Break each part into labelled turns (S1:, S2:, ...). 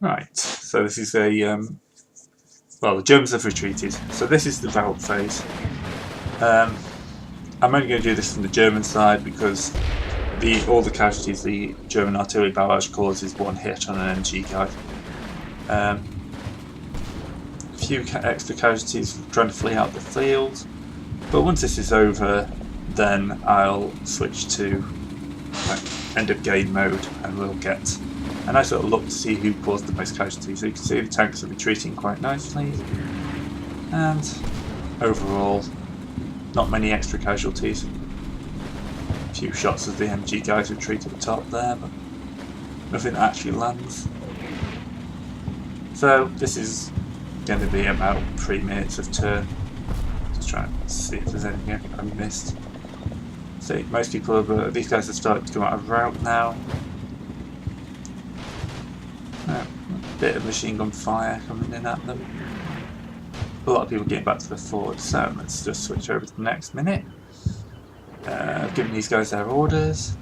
S1: Right, so this is a well, the Germans have retreated, so this is the Rout phase. I'm only going to do this from the German side because all the casualties the German artillery barrage causes one hit on an MG guy. A few extra casualties trying to flee out the field, but once this is over, then I'll switch to end of game mode and we'll get a nice little look to see who caused the most casualties. So you can see the tanks are retreating quite nicely, and overall not many extra casualties. A few shots of the MG guys retreat at the top there, but nothing actually lands. So this is going to be about 3 minutes of turn. Just trying to see if there's anything I missed. So most people have, these guys have started to come out of Rout now. A bit of machine gun fire coming in at them. A lot of people getting back to the fort, so let's just switch over to the next minute. I've given these guys their orders.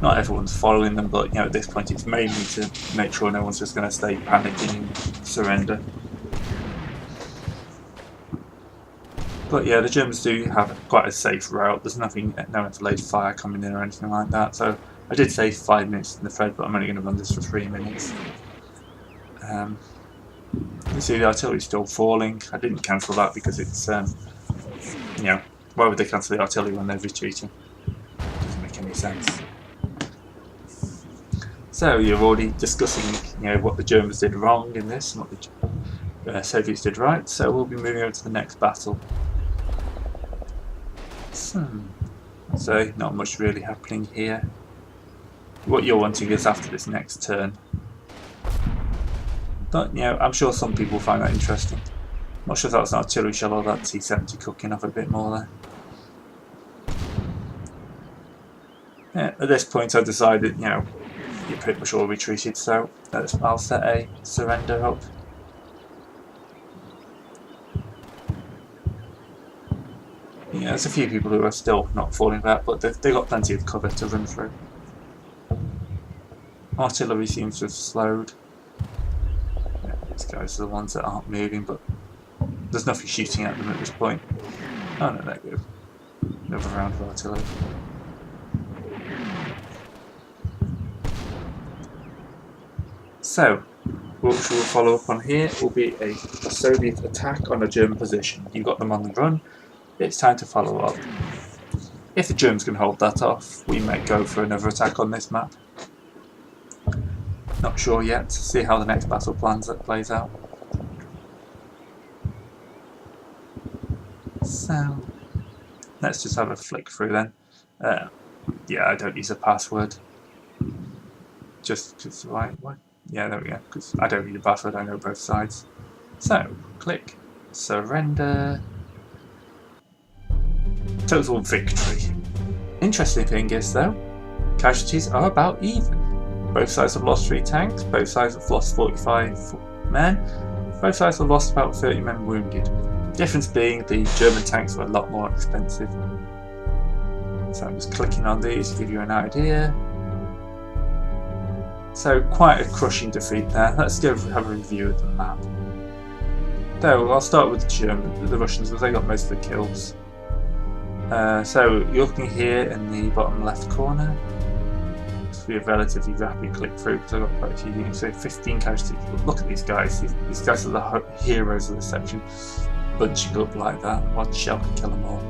S1: Not everyone's following them, but at this point it's mainly to make sure no one's just going to stay panicking and surrender. But yeah, the Germans do have quite a safe route. There's no enfilade fire coming in or anything like that. So I did say 5 minutes in the thread, but I'm only going to run this for 3 minutes. You see the artillery still falling. I didn't cancel that because it's, why would they cancel the artillery when they're retreating? Doesn't make any sense. So you're already discussing, what the Germans did wrong in this and what the Soviets did right. So we'll be moving over to the next battle. So not much really happening here. What you're wanting is after this next turn. But I'm sure some people find that interesting. I'm not sure if that's an artillery shell or that T-70 cooking off a bit more there. Yeah, at this point I've decided, you're pretty much all retreated, so I'll set a surrender up. There's a few people who are still not falling back, but they've got plenty of cover to run through. Artillery seems to have slowed. Yeah, these guys are the ones that aren't moving, but there's nothing shooting at them at this point. Oh no, there we go. Another round of artillery. So, what we will follow up on here will be a Soviet attack on a German position. You've got them on the run. It's time to follow up. If the Germans can hold that off, we might go for another attack on this map. Not sure yet. See how the next battle plays out. So let's just have a flick through then. Yeah, I don't use a password. Just because, right? What? Yeah, there we go. Because I don't need a password. I know both sides. So click surrender. Total victory. Interesting thing is though, casualties are about even. Both sides have lost 3 tanks, both sides have lost 45 men, both sides have lost about 30 men wounded. Difference being the German tanks were a lot more expensive. So I'm just clicking on these to give you an idea. So quite a crushing defeat there. Let's go have a review of the map. So I'll start with the Russians, because they got most of the kills. So you're looking here in the bottom left corner. This will be a relatively rapid click through because I've got quite a few units. So 15 casualties. Look at these guys. These guys are the heroes of the section. Bunching up like that. One shell can kill them all.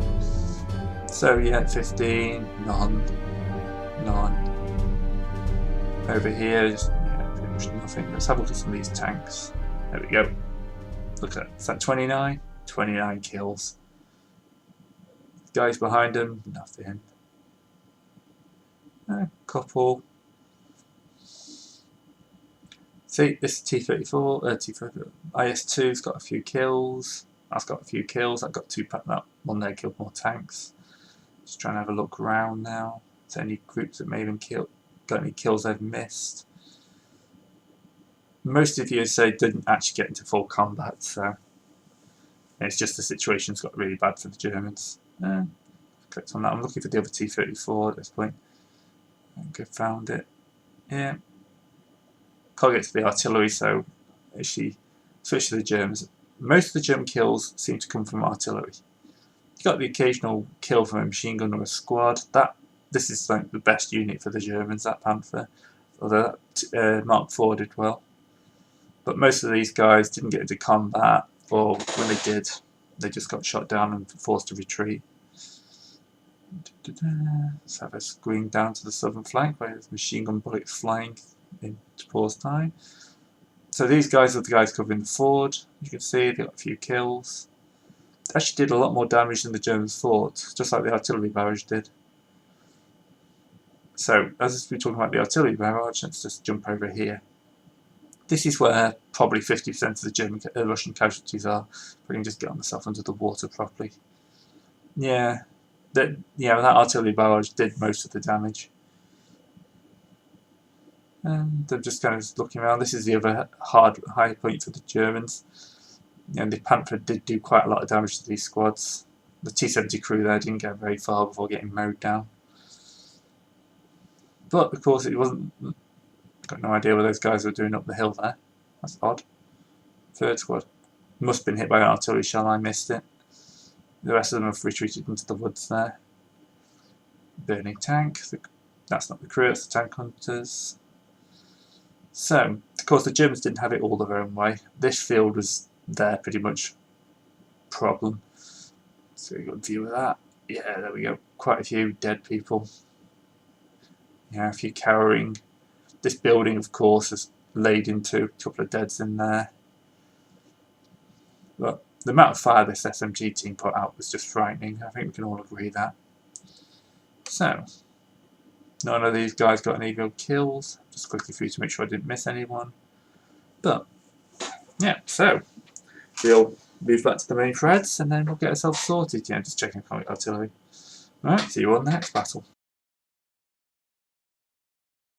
S1: So yeah, 15, none. Over here, just pretty much nothing. Let's have a look at some of these tanks. There we go. Look at that. Is that 29? 29 kills. Guys behind them, nothing. A couple. See, this is T34, IS2's got a few kills. That's got a few kills. I've got 2 that one there killed more tanks. Just trying to have a look around now. Is there any groups that may even got any kills they've missed? Most of you say didn't actually get into full combat, so it's just the situation's got really bad for the Germans. Clicked on that. I'm looking for the other T34 at this point. I think I found it. Yeah. can't get to the artillery, so actually switch to the Germans. Most of the German kills seem to come from artillery. You got the occasional kill from a machine gun or a squad. This is like the best unit for the Germans, that Panther. Although that Mark IV did well. But most of these guys didn't get into combat, or when they did, they just got shot down and forced to retreat. Let's have us going down to the southern flank where there's machine gun bullets flying into pause time. So these guys are the guys covering the ford. You can see they got a few kills. They actually did a lot more damage than the Germans thought, just like the artillery barrage did. So as we're talking about the artillery barrage, let's just jump over here. This is where probably 50% of the Russian casualties are. If I can just get myself under the water properly. Yeah, that artillery barrage did most of the damage. And I'm just kind of looking around. This is the other high point for the Germans. And the Panther did do quite a lot of damage to these squads. The T-70 crew there didn't get very far before getting mowed down. But of course it wasn't. Got no idea what those guys were doing up the hill there. That's odd. Third squad. Must have been hit by an artillery shell, I missed it. The rest of them have retreated into the woods there. Burning tank. That's not the crew, that's the tank hunters. So, of course the Germans didn't have it all their own way. This field was their pretty much problem. So we got a view of that. Yeah, there we go. Quite a few dead people. Yeah, a few cowering. This building, of course, has laid into a couple of deads in there. But the amount of fire this SMG team put out was just frightening. I think we can all agree that. So, none of these guys got any real kills. Just quickly through to make sure I didn't miss anyone. But, yeah, so we'll move back to the main threads and then we'll get ourselves sorted. Yeah, just checking artillery. Alright, see you on the next battle.